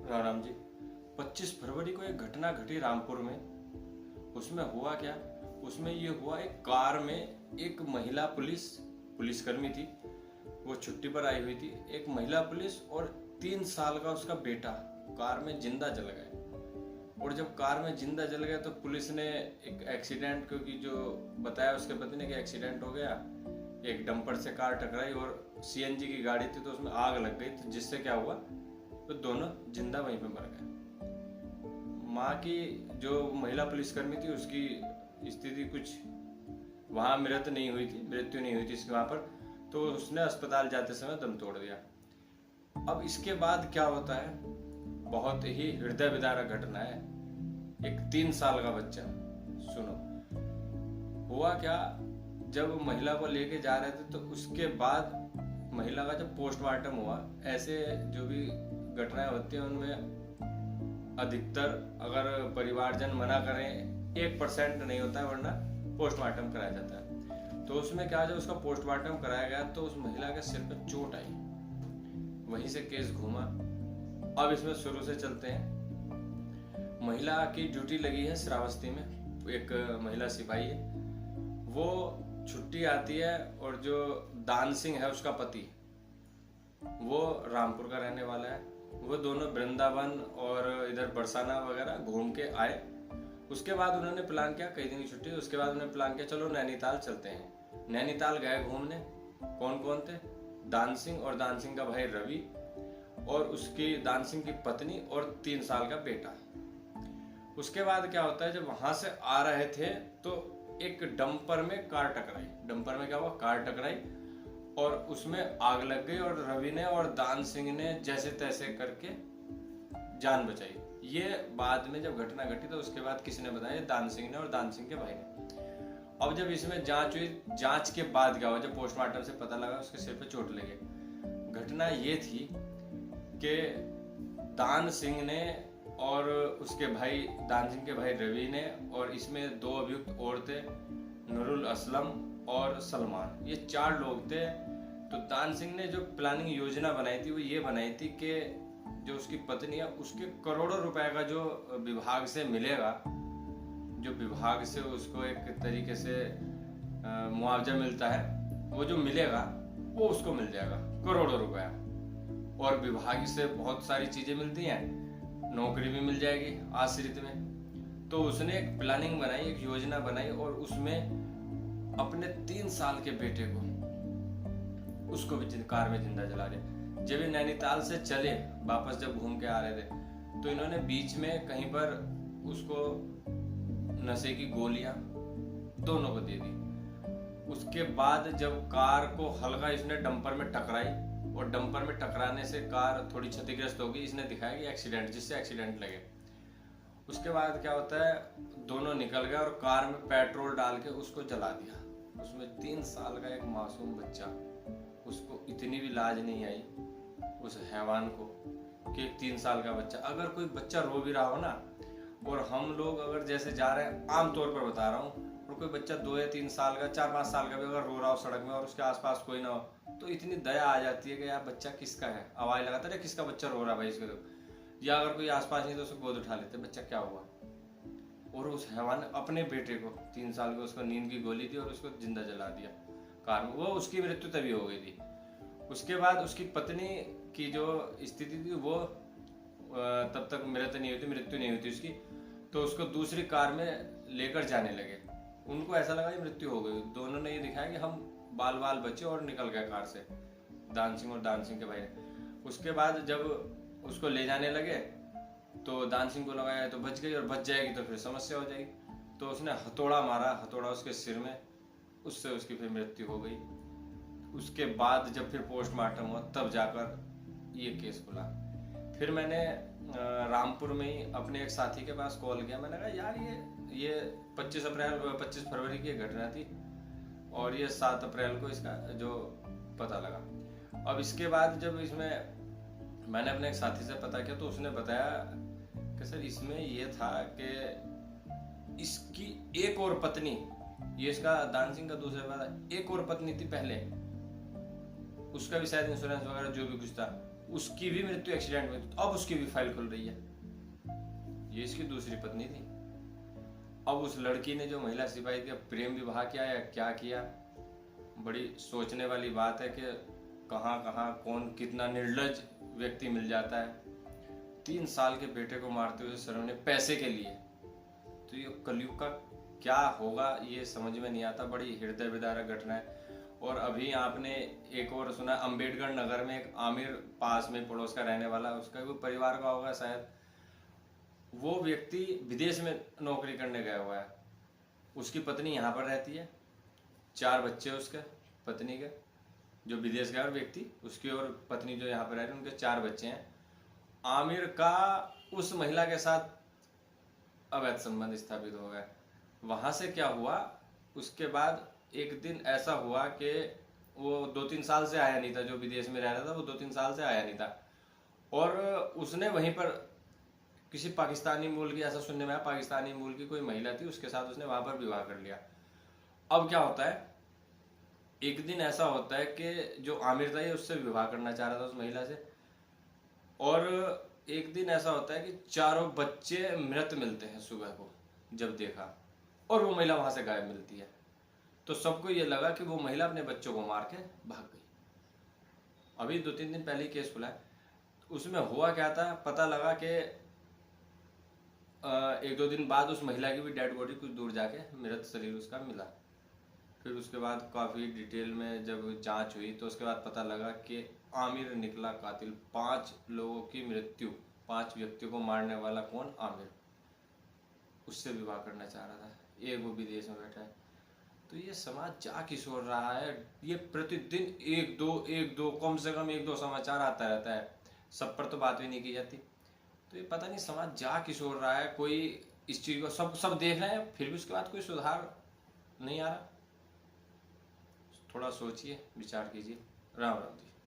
राम राम जी। 25 फरवरी को एक घटना घटी रामपुर में। उसमें हुआ क्या, उसमें ये हुआ, एक कार में एक महिला पुलिसकर्मी थी। वो छुट्टी पर आई हुई थी। एक महिला पुलिस और 3 साल का उसका बेटा कार में जिंदा जल गए। और जब कार में जिंदा जल गए तो पुलिस ने एक एक्सीडेंट, क्योंकि जो बताया उसके पति ने कि एक्सीडेंट हो गया, एक डंपर से कार टकराई और सीएनजी की गाड़ी थी तो उसमें आग लग गई, तो जिससे क्या हुआ, तो दोनों जिंदा वहीं पे मर गए। माँ की जो महिला पुलिसकर्मी थी उसकी स्थिति कुछ वहाँ मृत्यु नहीं हुई थी इसके वहाँ पर, तो उसने अस्पताल जाते समय दम तोड़ दिया। अब इसके बाद क्या होता है, बहुत ही हृदय विदारक घटना है। एक 3 साल का बच्चा, सुनो हुआ क्या, जब महिला को लेके जा रहे थे तो उसके बाद महिला का जब पोस्टमार्टम हुआ, ऐसे जो भी घटनाएं होती हैं उनमें अधिकतर अगर परिवारजन मना करें 1% नहीं होता है, वरना पोस्टमार्टम कराया जाता है। तो उसमें क्या, जब उसका पोस्टमार्टम कराया गया तो उस महिला के सिर पर चोट आई, वहीं से केस घूमा। अब इसमें शुरू से चलते हैं। महिला की ड्यूटी लगी है श्रावस्ती में, एक महिला सिपाही है, वो छुट्टी आती है और जो दान सिंह है उसका पति, वो रामपुर का रहने वाला है। वो दोनों वृंदावन और इधर बरसाना वगैरह घूम के आए। उसके बाद उन्होंने प्लान किया, कई दिन की छुट्टी, उसके बाद उन्होंने प्लान किया चलो नैनीताल चलते हैं। नैनीताल गए घूमने। कौन कौन थे, दान सिंह और दान सिंह का भाई रवि और उसकी दान सिंह की पत्नी और 3 साल का बेटा। उसके बाद क्या होता है, जब वहां से आ रहे थे तो एक डंपर में कार टकराई। डंपर में क्या हुआ, कार टकराई और उसमें आग लग गई और रवि ने और दान सिंह ने जैसे तैसे करके जान बचाई। ये बाद में जब घटना घटी तो उसके बाद किसी ने बताया, दान सिंह ने और दान सिंह के भाई ने। अब जब इसमें जांच हुई, जांच के बाद क्या हुआ, जब पोस्टमार्टम से पता लगा उसके सिर पे चोट लगी। घटना ये थी कि दान सिंह ने और उसके भाई, दान सिंह के भाई रवि ने, और इसमें 2 अभियुक्त और थे, नूरुल असलम और सलमान, ये 4 लोग थे। तो दान सिंह ने जो प्लानिंग योजना बनाई थी वो ये बनाई थी कि जो उसकी पत्नी है उसके करोड़ों रुपए का जो विभाग से मिलेगा, जो विभाग से उसको एक तरीके से मुआवजा मिलता है, वो जो मिलेगा वो उसको मिल जाएगा करोड़ों रुपया। और विभाग से बहुत सारी चीजें मिलती हैं, नौकरी भी मिल जाएगी आश्रित में। तो उसने एक प्लानिंग बनाई, एक योजना बनाई और उसमें अपने 3 साल के बेटे को, उसको भी कार में जिंदा जला दिया। जब ये नैनीताल से चले वापस, जब घूम के आ रहे थे, तो इन्होंने बीच में कहीं पर उसको नशे की गोलियां दोनों को दे दी। उसके बाद जब कार को हल्का इसने डंपर में टकराई और डंपर में टकराने से कार थोड़ी क्षतिग्रस्त हो गई, इसने दिखाया कि एक्सीडेंट, जिससे एक्सीडेंट लगे। उसके बाद क्या होता है, दोनों निकल गए और कार में पेट्रोल डाल के उसको जला दिया। उसमें 3 साल का एक मासूम बच्चा, उसको इतनी भी लाज नहीं आई उस हैवान को कि 3 साल का बच्चा, अगर कोई बच्चा रो भी रहा हो ना, और हम लोग अगर जैसे जा रहे हैं, आम तौर पर बता रहा हूँ, और कोई बच्चा 2 या 3 साल का, 4-5 साल का भी अगर रो रहा हो सड़क में और उसके आसपास कोई ना हो, तो इतनी दया आ जाती है कि यार बच्चा किसका है, आवाज लगाता है किसका बच्चा रो रहा भाई इसको दो। या अगर कोई आसपास नहीं तो उसको गोद उठा लेते, बच्चा क्या हुआ। और उस हैवान ने अपने बेटे को 3 साल के, उसको नींद की गोली दी और उसको जिंदा जला दिया कार में। वो उसकी मृत्यु तभी हो गई थी। उसके बाद उसकी पत्नी की जो स्थिति थी वो तब तक मृत्यु नहीं हुई थी उसकी, तो उसको दूसरी कार में लेकर जाने लगे। उनको ऐसा लगा कि मृत्यु हो गई। दोनों ने ये दिखाया कि हम बाल बचे और निकल गए कार से, दान सिंह और दान सिंह के भाई ने। उसके बाद जब उसको ले जाने लगे तो दान सिंह को लगाया तो बच गई, और बच जाएगी तो फिर समस्या हो जाएगी। तो उसने हथौड़ा मारा, हथौड़ा उसके सिर में, उससे उसकी फिर मृत्यु हो गई। उसके बाद जब फिर पोस्टमार्टम हुआ तब जाकर ये केस खुला। फिर मैंने रामपुर में ही अपने एक साथी के पास कॉल किया। मैंने कहा यार ये 25 फरवरी की घटना थी और ये 7 अप्रैल को इसका जो पता लगा। अब इसके बाद जब इसमें मैंने अपने एक साथी से पता किया तो उसने बताया कि सर इसमें ये था कि इसकी एक और पत्नी, ये इसका दान सिंह का दूसरा वाला, एक और पत्नी थी पहले, उसका भी शायद इंश्योरेंस वगैरह जो भी कुछ था, उसकी भी मृत्यु एक्सीडेंट में, तो अब उसकी भी फाइल खुल रही है। ये इसकी दूसरी पत्नी थी। अब उस लड़की ने जो महिला सिपाही थी, प्रेम विवाह किया या क्या किया, बड़ी सोचने वाली बात है कि कहाँ कहाँ कौन कितना निर्लज व्यक्ति मिल जाता है। 3 साल के बेटे को मारते हुए शर्म ने पैसे के लिए। तो ये कलयुग का क्या होगा ये समझ में नहीं आता। बड़ी हृदय विदारक घटना है। और अभी आपने एक और सुना, अंबेडकर नगर में एक आमिर पास में पड़ोस का रहने वाला, उसका कोई परिवार का होगा शायद, वो व्यक्ति विदेश में नौकरी करने गया हुआ है। उसकी पत्नी यहाँ पर रहती है, 4 बच्चे उसके पत्नी के, जो विदेश गया व्यक्ति उसकी, और पत्नी जो यहाँ पर रह रही है उनके 4 बच्चे हैं। आमिर का उस महिला के साथ अवैध संबंध स्थापित हो गए। वहां से क्या हुआ, उसके बाद एक दिन ऐसा हुआ कि वो 2-3 साल से आया नहीं था, जो विदेश में रह रहा था वो 2-3 साल से आया नहीं था, और उसने वहीं पर किसी पाकिस्तानी मूल की, ऐसा सुनने में आया पाकिस्तानी मूल की कोई महिला थी, उसके साथ उसने वहां पर विवाह कर लिया। अब क्या होता है, एक दिन ऐसा होता है कि जो आमिर था ये उससे विवाह करना चाह रहा था उस महिला से, और एक दिन ऐसा होता है कि 4 बच्चे मृत मिलते हैं सुबह को जब देखा, और वो महिला वहां से गायब मिलती है। तो सबको ये लगा कि वो महिला अपने बच्चों को मार के भाग गई। अभी 2-3 दिन पहले केस खुला है। उसमें हुआ क्या था, पता लगा कि 1-2 दिन बाद उस महिला की भी डेड बॉडी कुछ दूर जाके मृत शरीर उसका मिला। फिर उसके बाद काफ़ी डिटेल में जब जांच हुई तो उसके बाद पता लगा कि आमिर निकला कातिल। 5 लोगों की मृत्यु, 5 व्यक्तियों को मारने वाला कौन, आमिर। उससे विवाह करना चाह रहा था, एक वो विदेश में बैठा है। तो ये समाज जा किशोर रहा है। ये प्रतिदिन एक दो कम से कम 1-2 समाचार आता रहता है, सब पर तो बात भी नहीं की जाती। तो ये पता नहीं समाज जा किशोर रहा है। कोई इस चीज को सब देख रहे हैं, फिर भी उसके बाद कोई सुधार नहीं आ रहा। थोड़ा सोचिए, विचार कीजिए। राम राम जी।